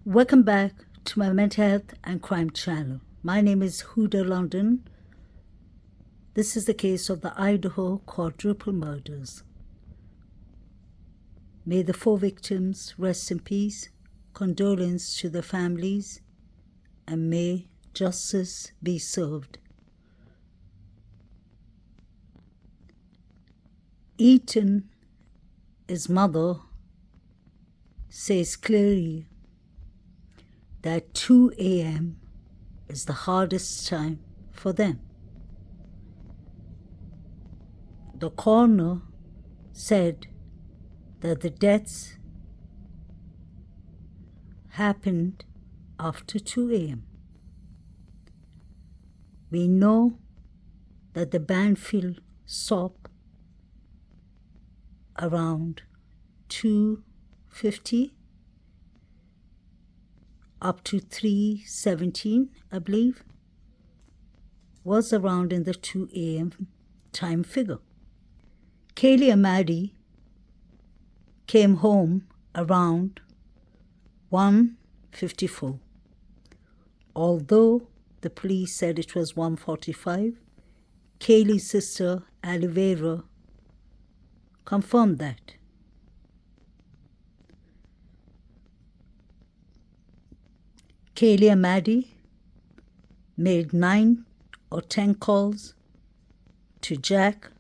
Welcome back to my mental health and crime channel. My name is Huda London. This is the case of the Idaho quadruple murders. May the 4 victims rest in peace, condolence to their families, and may justice be served. Ethan, his mother, says clearly that 2 a.m. is the hardest time for them. The coroner said that the deaths happened after 2 a.m. We know that the Banfield stop around 2:50 up to 3:17, I believe, was around in the 2 a.m. time figure. Kaylee and Maddie came home around 1:54. Although the police said it was 1:45, Kaylee's sister, Olivera, confirmed that. Kaylee and Maddie made 9 or 10 calls to Jack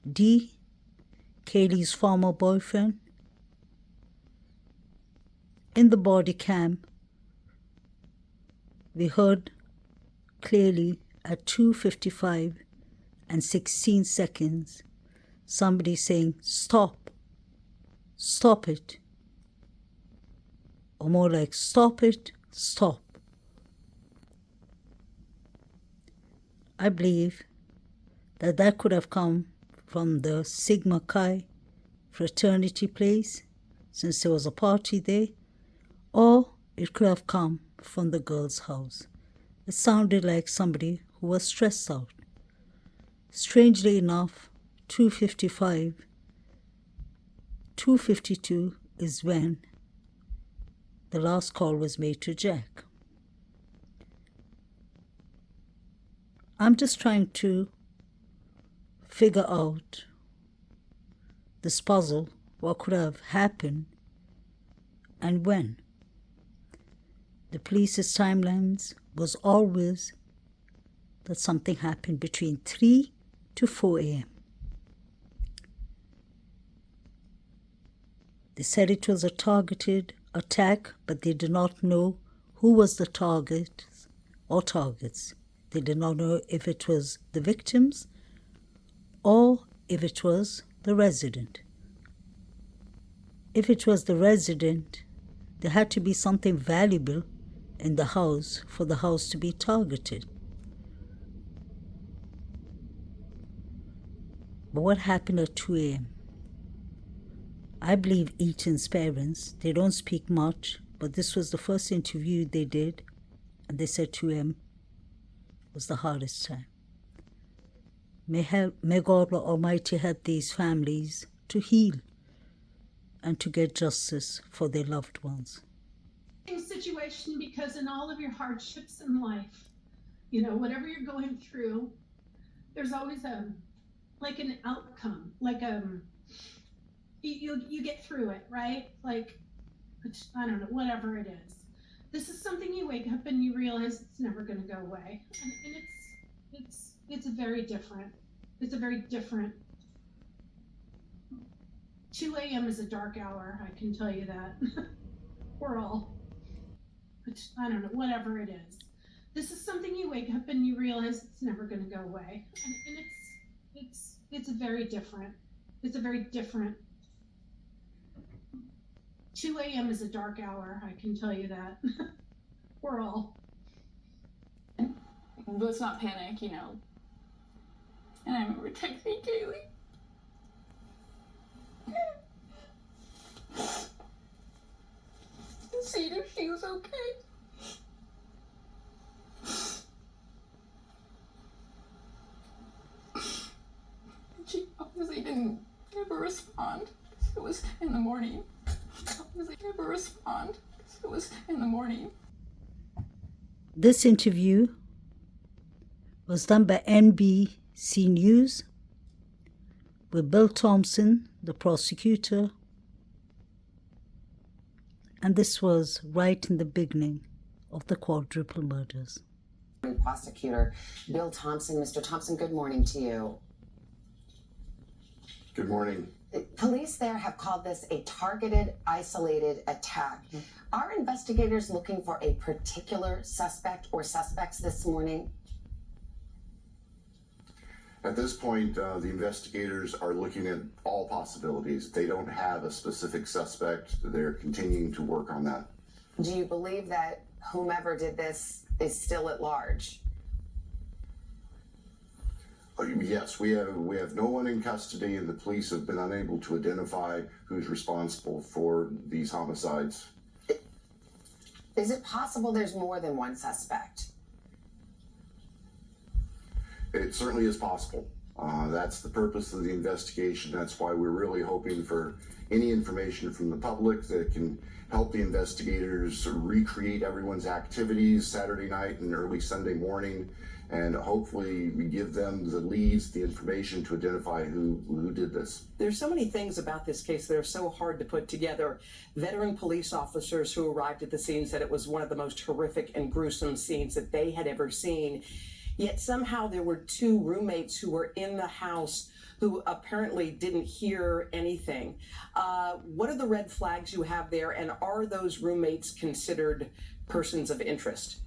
D., Kaylee's former boyfriend. In the body cam, we heard clearly at 2:55 and 16 seconds somebody saying, "Stop, stop it," or more like, "Stop it, stop." I believe that that could have come from the Sigma Chi fraternity place, since there was a party there, or it could have come from the girl's house. It sounded like somebody who was stressed out. Strangely enough, 2:55, 2:52 is when the last call was made to Jack. I'm just trying to figure out this puzzle, what could have happened and when. The police's timelines was always that something happened between 3 to 4 a.m. They said it was a targeted attack, but they did not know who was the target or targets. They did not know if it was the victims or if it was the resident. If it was the resident, there had to be something valuable in the house for the house to be targeted. But what happened at 2 a.m.? I believe Ethan's parents, they don't speak much, but this was the first interview they did, and they said 2 a.m. was the hardest time. May God Almighty help these families to heal and to get justice for their loved ones. Situation, because in all of your hardships in life, whatever you're going through, there's always an outcome, you get through it, right? I don't know, whatever it is. This is something you wake up and you realize it's never going to go away, and it's a very different. 2 a.m. is a dark hour, I can tell you that. We're all, I don't know, whatever it is. This is something you wake up and you realize it's never going to go away, and it's a very different. 2 a.m. is a dark hour, I can tell you that. We're all. Let's not panic, And I remember texting Kaylee. To see if she was okay. She obviously didn't ever respond. It was in the morning. She obviously never respond. It was in in the morning. This interview was done by NBC News with Bill Thompson, the prosecutor, and this was right in the beginning of the quadruple murders. Prosecutor Bill Thompson. Mr. Thompson, good morning to you. Good morning. Police there have called this a targeted, isolated attack. Are investigators looking for a particular suspect or suspects this morning? At this point, the investigators are looking at all possibilities. They don't have a specific suspect. They're continuing to work on that. Do you believe that whomever did this is still at large? Yes, we have no one in custody, and the police have been unable to identify who's responsible for these homicides. Is it possible there's more than one suspect? It certainly is possible. That's the purpose of the investigation. That's why we're really hoping for any information from the public that can help the investigators recreate everyone's activities Saturday night and early Sunday morning, and hopefully we give them the leads, the information to identify who did this. There's so many things about this case that are so hard to put together. Veteran police officers who arrived at the scene said it was one of the most horrific and gruesome scenes that they had ever seen. Yet somehow there were two roommates who were in the house who apparently didn't hear anything. What are the red flags you have there, and are those roommates considered persons of interest?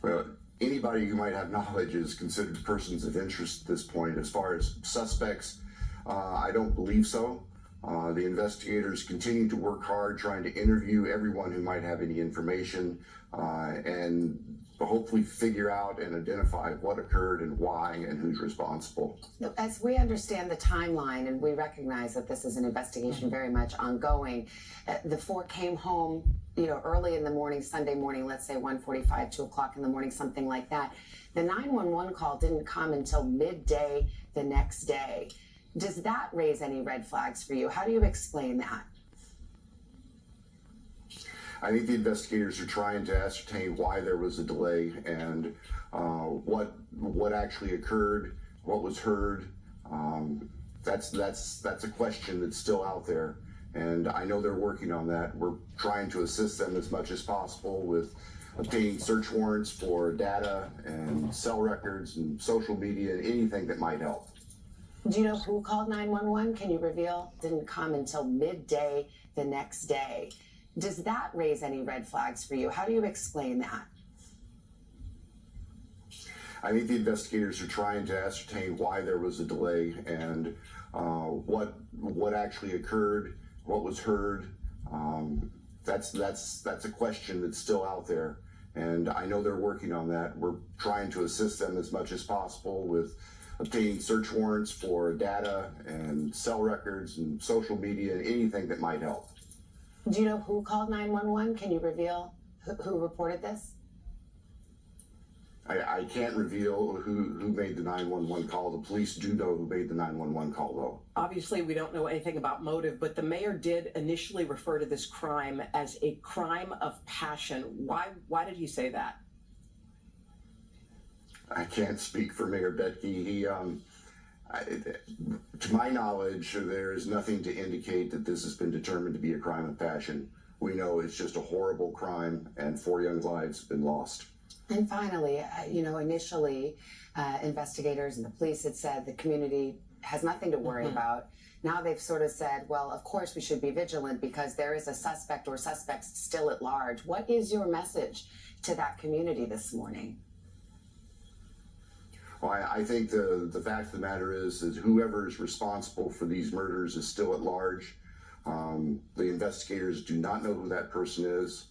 Well, anybody who might have knowledge is considered persons of interest at this point. As far as suspects, I don't believe so. The investigators continue to work hard trying to interview everyone who might have any information and hopefully figure out and identify what occurred and why and who's responsible. As we understand the timeline, and we recognize that this is an investigation very much ongoing, the four came home, early in the morning, Sunday morning, let's say 1:45, 2 o'clock in the morning, something like that. The 911 call didn't come until midday the next day. Does that raise any red flags for you? How do you explain that? I think the investigators are trying to ascertain why there was a delay and what actually occurred, what was heard. That's a question that's still out there, and I know they're working on that. We're trying to assist them as much as possible with obtaining search warrants for data and cell records and social media and anything that might help. Do you know who called 911? Can you reveal? Didn't come until midday the next day. Does that raise any red flags for you? How do you explain that? I think the investigators are trying to ascertain why there was a delay and what actually occurred, what was heard. That's a question that's still out there, and I know they're working on that. We're trying to assist them as much as possible with obtaining search warrants for data and cell records and social media and anything that might help. Do you know who called 911? Can you reveal who reported this? I can't reveal who made the 911 call. The police do know who made the 911 call, though. Obviously, we don't know anything about motive, but the mayor did initially refer to this crime as a crime of passion. Why did he say that? I can't speak for Mayor Betke. To my knowledge, there is nothing to indicate that this has been determined to be a crime of passion. We know it's just a horrible crime, and 4 young lives have been lost. And finally, initially, investigators and the police had said the community has nothing to worry about. Now they've sort of said, well, of course we should be vigilant because there is a suspect or suspects still at large. What is your message to that community this morning? Well, I think the fact of the matter is that whoever is responsible for these murders is still at large. The investigators do not know who that person is.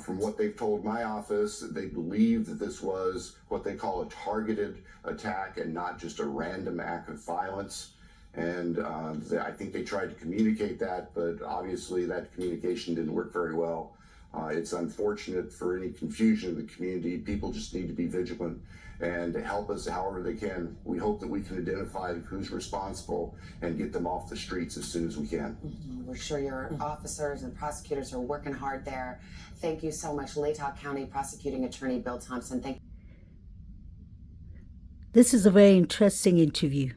From what they've told my office, they believe that this was what they call a targeted attack and not just a random act of violence. And I think they tried to communicate that, but obviously that communication didn't work very well. It's unfortunate for any confusion in the community. People just need to be vigilant and help us however they can. We hope that we can identify who's responsible and get them off the streets as soon as we can. We're sure your officers and prosecutors are working hard there. Thank you so much, Latah County Prosecuting Attorney Bill Thompson. Thank you. This is a very interesting interview.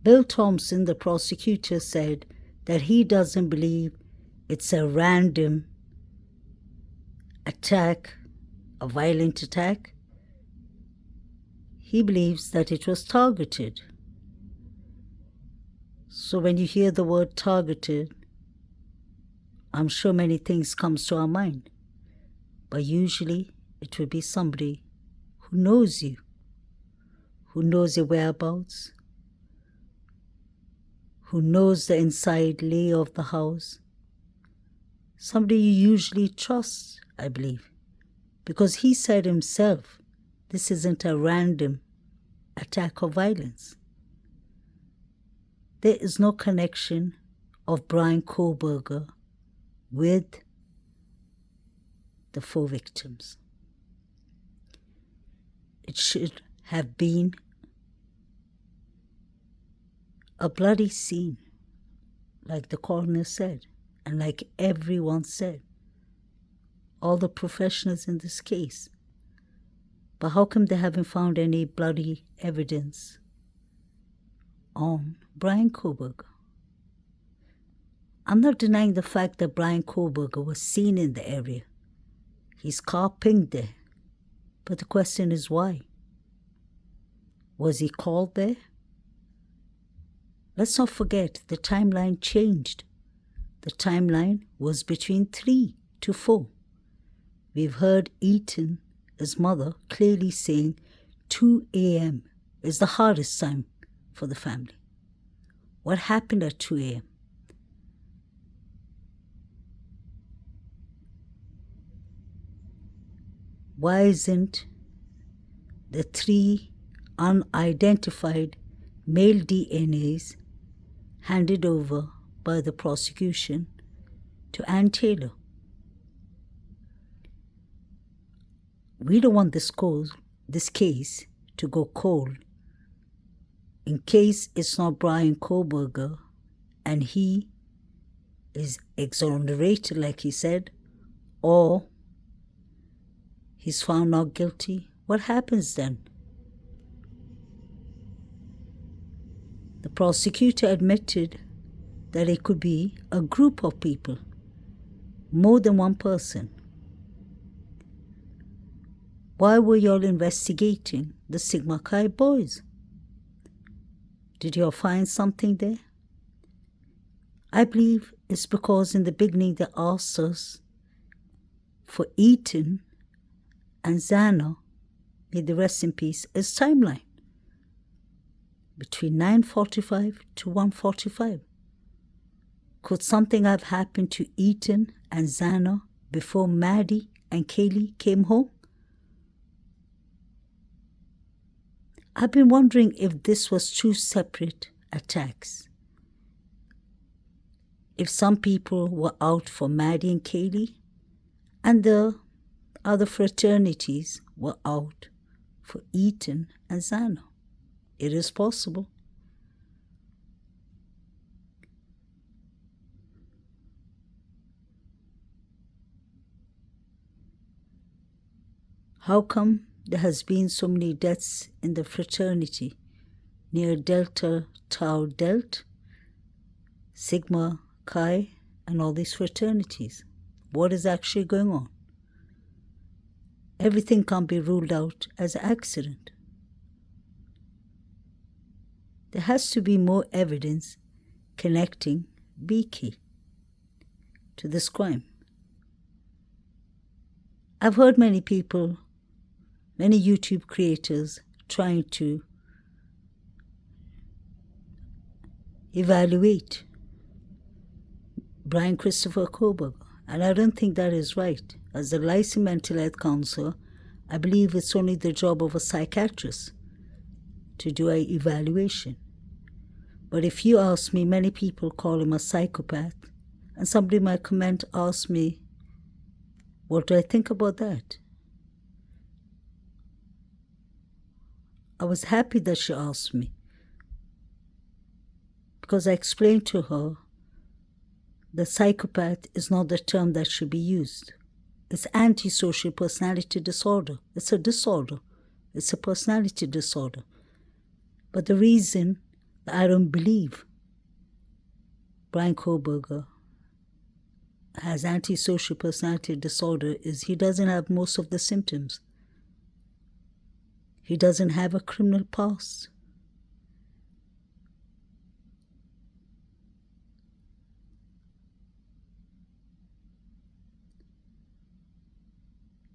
Bill Thompson, the prosecutor, said that he doesn't believe it's a random attack, a violent attack. He believes that it was targeted. So when you hear the word targeted, I'm sure many things comes to our mind. But usually it will be somebody who knows you, who knows your whereabouts, who knows the inside lay of the house. Somebody you usually trust, I believe, because he said himself, this isn't a random attack of violence. There is no connection of Brian Koberger with the 4 victims. It should have been a bloody scene, like the coroner said, and like everyone said, all the professionals in this case. But how come they haven't found any bloody evidence on Brian Koberger? I'm not denying the fact that Brian Koberger was seen in the area. His car pinged there. But the question is why? Was he called there? Let's not forget the timeline changed. The timeline was between 3 to 4. We've heard Ethan, his mother, clearly saying 2 a.m. is the hardest time for the family. What happened at 2 a.m.? Why isn't the 3 unidentified male DNAs handed over by the prosecution to Ann Taylor? We don't want this case to go cold in case it's not Brian Koberger and he is exonerated, like he said, or he's found not guilty. What happens then? The prosecutor admitted that it could be a group of people, more than one person. Why were you all investigating the Sigma Chi boys? Did you all find something there? I believe it's because in the beginning they asked us for Ethan and Xana, may the rest in peace, is timeline. Between 9:45 to 1:45. Could something have happened to Ethan and Xana before Maddie and Kaylee came home? I've been wondering if this was 2 separate attacks. If some people were out for Maddie and Kaylee, and the other fraternities were out for Ethan and Xana. It is possible. How come there has been so many deaths in the fraternity near Delta Tau Delt, Sigma Chi, and all these fraternities? What is actually going on? Everything can't be ruled out as an accident. There has to be more evidence connecting Beaky to this crime. I've heard many people, many YouTube creators trying to evaluate Brian Christopher Koberger, and I don't think that is right. As a licensed mental health counselor, I believe it's only the job of a psychiatrist to do an evaluation. But if you ask me, many people call him a psychopath, and somebody in my comment asked me What do I think about that? I was happy that she asked me, because I explained to her that psychopath is not the term that should be used. It's antisocial personality disorder. It's a disorder. It's a personality disorder. But the reason that I don't believe Brian Koberger has antisocial personality disorder is he doesn't have most of the symptoms. He doesn't have a criminal past.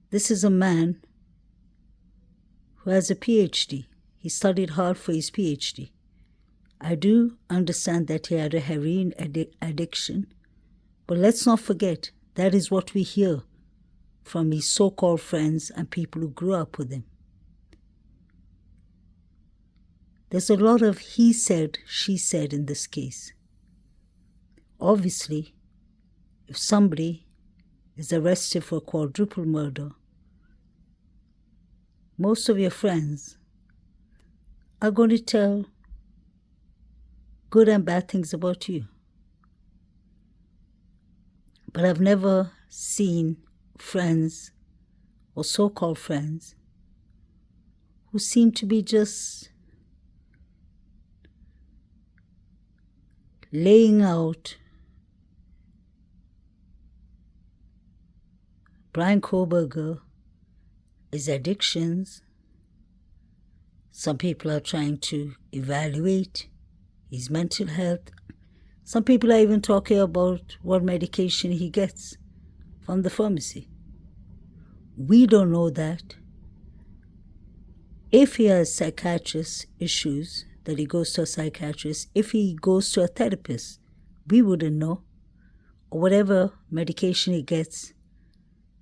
This is a man who has a PhD. He studied hard for his PhD. I do understand that he had a heroin addiction, but let's not forget that is what we hear from his so-called friends and people who grew up with him. There's a lot of he said, she said in this case. Obviously, if somebody is arrested for quadruple murder, most of your friends are going to tell good and bad things about you. But I've never seen friends or so-called friends who seem to be just laying out Brian Koberger, his addictions. Some people are trying to evaluate his mental health. Some people are even talking about what medication he gets from the pharmacy. We don't know that. If he has psychiatrist issues, that he goes to a psychiatrist, if he goes to a therapist, we wouldn't know. Or whatever medication he gets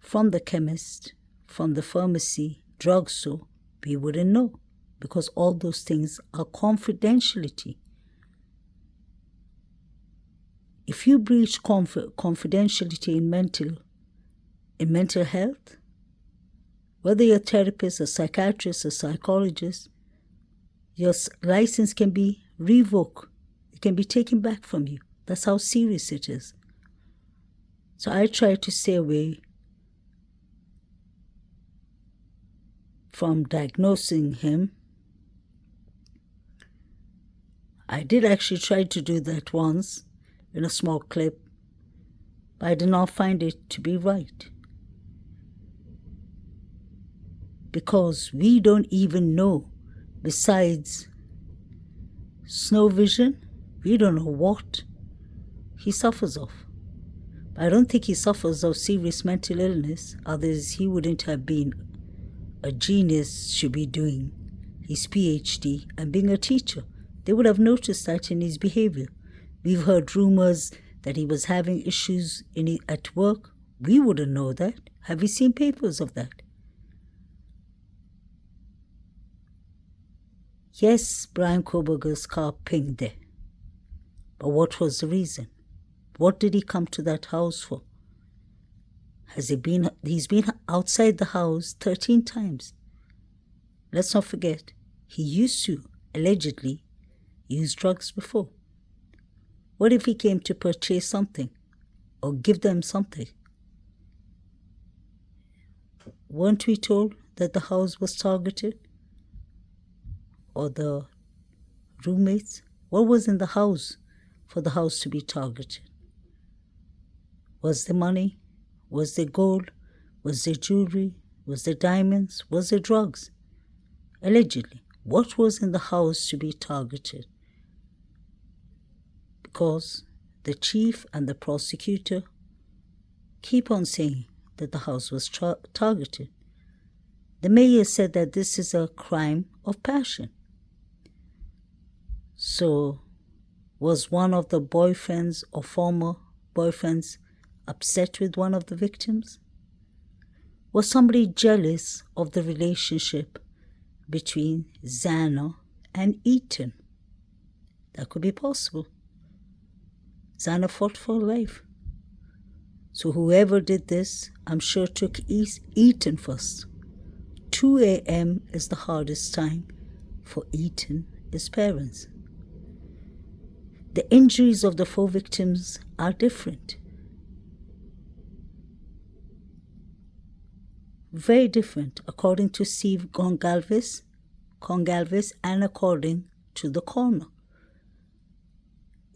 from the chemist, from the pharmacy, drugstore, we wouldn't know, because all those things are confidentiality. If you breach confidentiality in mental health, whether you're a therapist, a psychiatrist, a psychologist, your license can be revoked. It can be taken back from you. That's how serious it is. So I try to stay away from diagnosing him. I did actually try to do that once in a small clip, but I did not find it to be right. Because we don't even know, besides snow vision, we don't know what he suffers of. But I don't think he suffers of serious mental illness, otherwise he wouldn't have been a genius, should be doing his PhD and being a teacher. They would have noticed that in his behavior. We've heard rumors that he was having issues at work. We wouldn't know that. Have you seen papers of that? Yes, Brian Koberger's car pinged there. But what was the reason? What did he come to that house for? He's been outside the house 13 times. Let's not forget, he used to, allegedly, use drugs before. What if he came to purchase something or give them something? Weren't we told that the house was targeted? Or the roommates? What was in the house for the house to be targeted? Was there money? Was there gold? Was there jewelry? Was there diamonds? Was there drugs? Allegedly. What was in the house to be targeted? Because the chief and the prosecutor keep on saying that the house was targeted. The mayor said that this is a crime of passion. So, was one of the boyfriends or former boyfriends upset with one of the victims? Was somebody jealous of the relationship between Xana and Ethan? That could be possible. Xana fought for life. So whoever did this, I'm sure took Eaton first. 2 a.m. is the hardest time for Eaton, his parents. The injuries of the 4 victims are different. Very different, according to Steve Gongalves, and according to the coroner.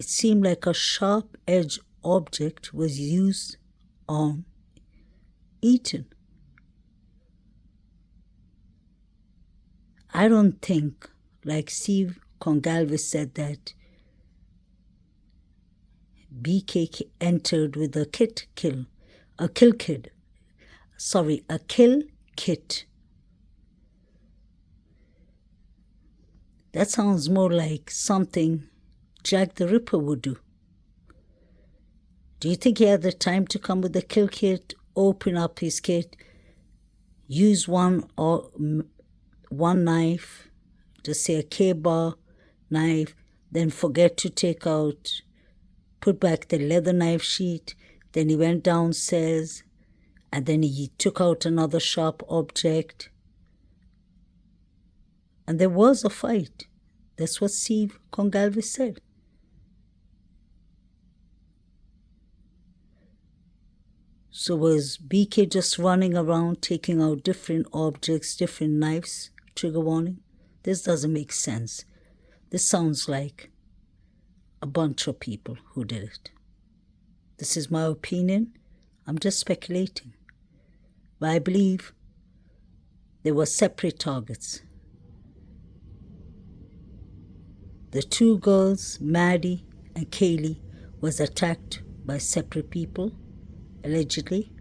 It seemed like a sharp-edged object was used on Eaton. I don't think, like Steve Gongalves said, that BK entered with a kill kit. That sounds more like something Jack the Ripper would do. Do you think he had the time to come with a kill kit, open up his kit, use one knife, just say a K-bar knife, then forget to put back the leather knife sheath, then he went downstairs, and then he took out another sharp object. And there was a fight. That's what Steve Gongalves said. So was BK just running around taking out different objects, different knives, trigger warning? This doesn't make sense. This sounds like a bunch of people who did it. This is my opinion. I'm just speculating. But I believe they were separate targets. The 2 girls, Maddie and Kaylee, was attacked by separate people, allegedly,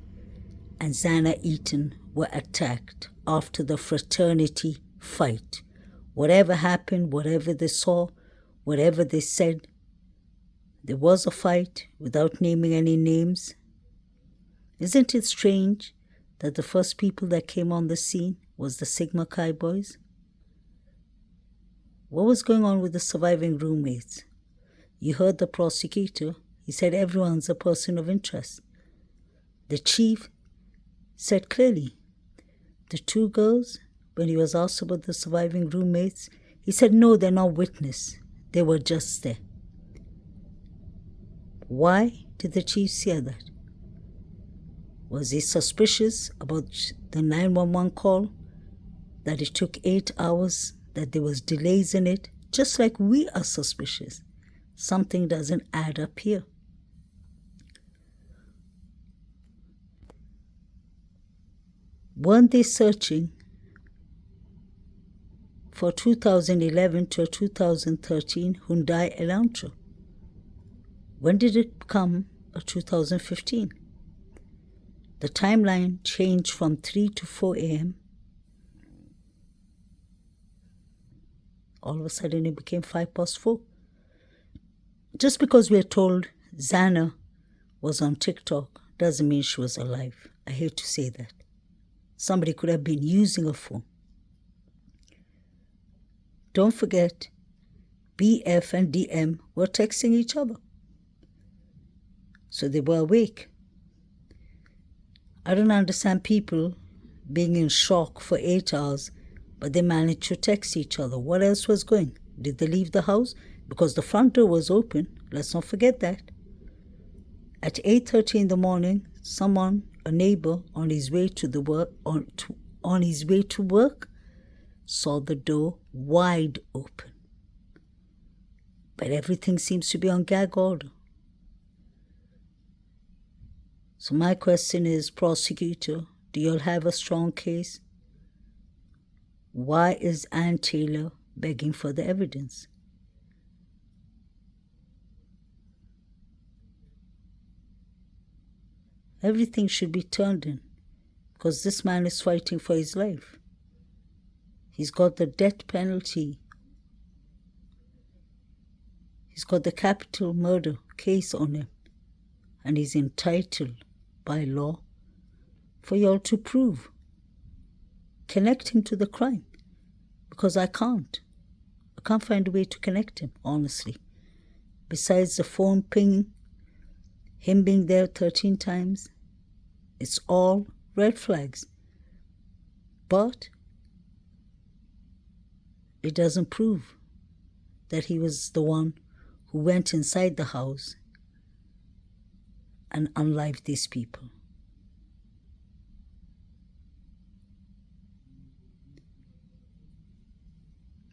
and Xana Eaton were attacked after the fraternity fight. Whatever happened, whatever they saw, whatever they said, there was a fight without naming any names. Isn't it strange that the first people that came on the scene was the Sigma Chi boys? What was going on with the surviving roommates? You heard the prosecutor. He said everyone's a person of interest. The chief said clearly, the 2 girls, when he was asked about the surviving roommates, he said, no, they're not witness. They were just there. Why did the chief say that? Was he suspicious about the 911 call? That it took 8 hours, that there was delays in it? Just like we are suspicious. Something doesn't add up here. Weren't they searching for 2011 to 2013 Hyundai Elantra? When did it become a 2015? The timeline changed from 3 to 4 a.m. All of a sudden it became 4:05. Just because we're told Xana was on TikTok doesn't mean she was alive. I hate to say that. Somebody could have been using a phone. Don't forget, BF and DM were texting each other. So they were awake. I don't understand people being in shock for 8 hours, but they managed to text each other. What else was going? Did they leave the house? Because the front door was open. Let's not forget that. At 8:30 in the morning, a neighbor on his way to work, saw the door wide open. But everything seems to be on gag order. So my question is, prosecutor, do you all have a strong case? Why is Ann Taylor begging for the evidence? Everything should be turned in, because this man is fighting for his life. He's got the death penalty. He's got the capital murder case on him, and he's entitled by law for y'all to prove. Connect him to the crime, because I can't. I can't find a way to connect him, honestly. Besides the phone pinging, him being there 13 times, it's all red flags. But it doesn't prove that he was the one who went inside the house and unlived these people.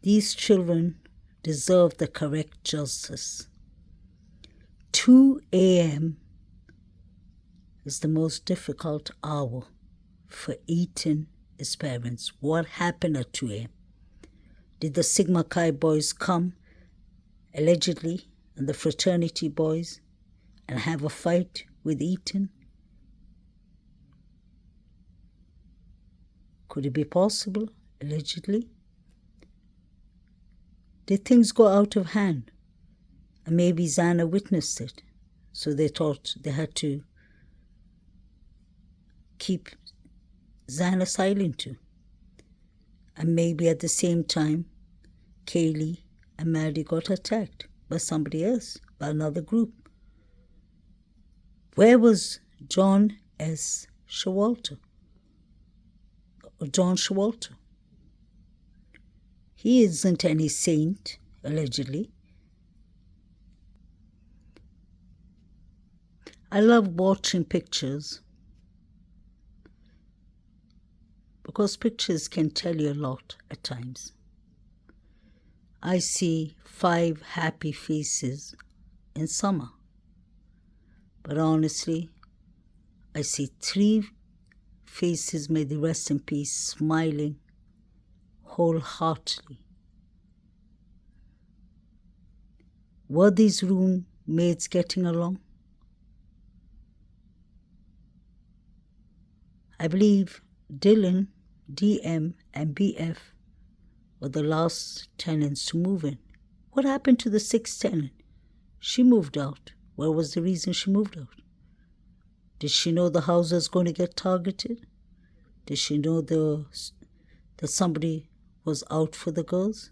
These children deserve the correct justice. 2 a.m. is the most difficult hour for Eaton's parents. What happened at 2 a.m.? Did the Sigma Chi boys come, allegedly, and the fraternity boys, and have a fight with Eaton? Could it be possible, allegedly? Did things go out of hand? And maybe Xana witnessed it, so they thought they had to keep Xana silent too. And maybe at the same time, Kaylee and Maddie got attacked by somebody else, by another group. Where was John Showalter? Or John Showalter? He isn't any saint, allegedly. I love watching pictures because pictures can tell you a lot at times. I see 5 happy faces in summer, but honestly, I see 3 faces, may they rest in peace, smiling wholeheartedly. Were these roommates getting along? I believe Dylan, DM, and BF were the last tenants to move in. What happened to the 6th tenant? She moved out. What was the reason she moved out? Did she know the house was going to get targeted? Did she know that somebody was out for the girls?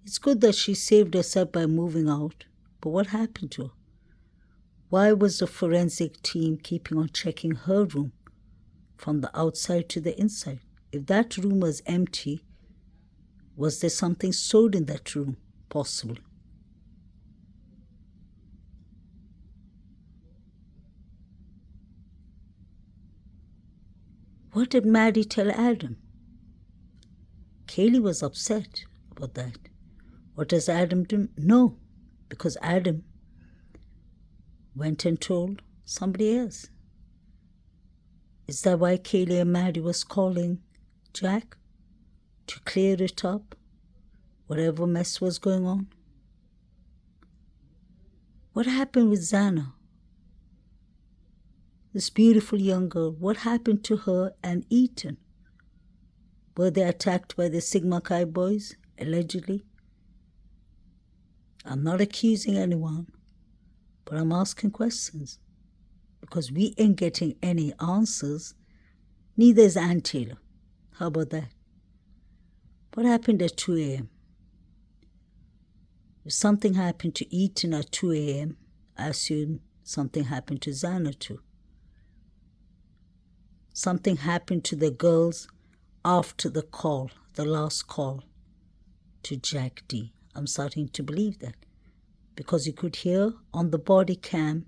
It's good that she saved herself by moving out, but what happened to her? Why was the forensic team keeping on checking her room from the outside to the inside? If that room was empty, was there something stored in that room? Possibly. What did Maddie tell Adam? Kaylee was upset about that. What does Adam do? No, because Adam went and told somebody else. Is that why Kaylee and Maddie was calling Jack to clear it up, whatever mess was going on? What happened with Xana? This beautiful young girl, what happened to her and Eaton? Were they attacked by the Sigma Chi boys, allegedly? I'm not accusing anyone, but I'm asking questions because we ain't getting any answers. Neither is Ann Taylor. How about that? What happened at 2 a.m.? If something happened to Eaton at 2 a.m., I assume something happened to Xana too. Something happened to the girls after the call, the last call to Jack D. I'm starting to believe that because you could hear on the body cam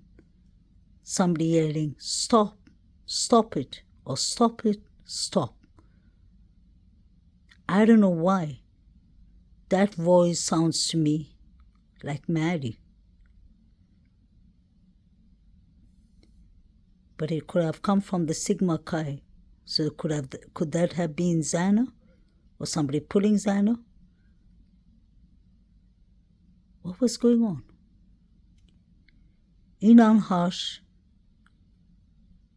somebody yelling, "Stop, stop it," or "Stop it, stop." I don't know why. That voice sounds to me like Maddie. But it could have come from the Sigma Chi. So could that have been Xana? Or somebody pulling Xana? What was going on? Inan Harsh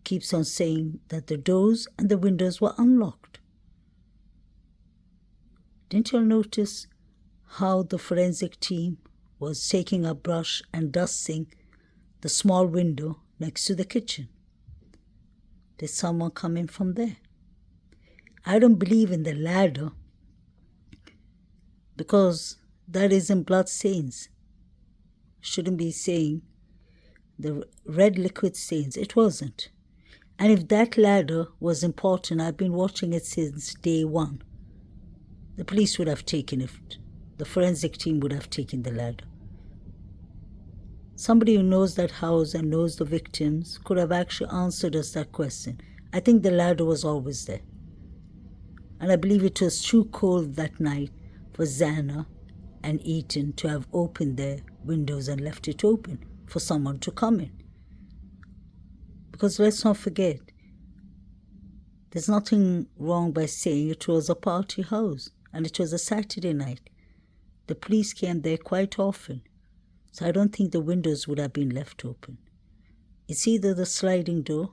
keeps on saying that the doors and the windows were unlocked. Didn't you notice how the forensic team was taking a brush and dusting the small window next to the kitchen? Did someone come in from there? I don't believe in the ladder because that isn't blood stains. Shouldn't be saying the red liquid stains. It wasn't. And if that ladder was important, I've been watching it since day one. The police would have taken it. The forensic team would have taken the ladder. Somebody who knows that house and knows the victims could have actually answered us that question. I think the ladder was always there. And I believe it was too cold that night for Xana and Ethan to have opened their windows and left it open for someone to come in. Because let's not forget, there's nothing wrong by saying it was a party house and it was a Saturday night. The police came there quite often, so I don't think the windows would have been left open. It's either the sliding door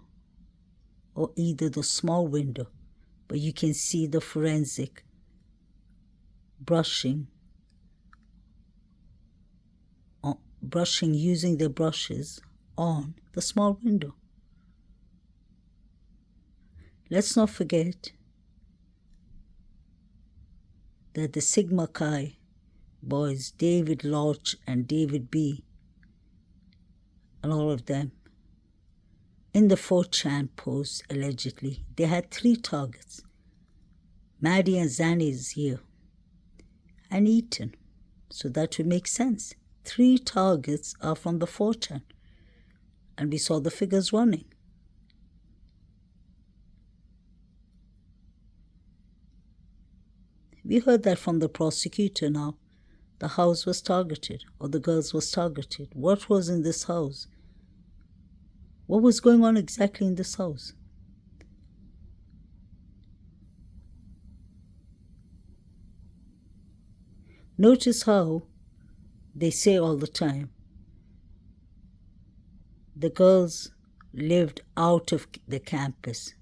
or either the small window, but you can see the forensic brushing using their brushes on the small window. Let's not forget that the Sigma Chi boys, David Lodge and David B., and all of them, in the 4chan post, allegedly, they had 3 targets. Maddie and Zanny is here, and Ethan. So that would make sense. 3 targets are from the 4chan, and we saw the figures running. We heard that from the prosecutor now. The house was targeted, or the girls was targeted. What was in this house? What was going on exactly in this house? Notice how they say all the time the girls lived out of the campus.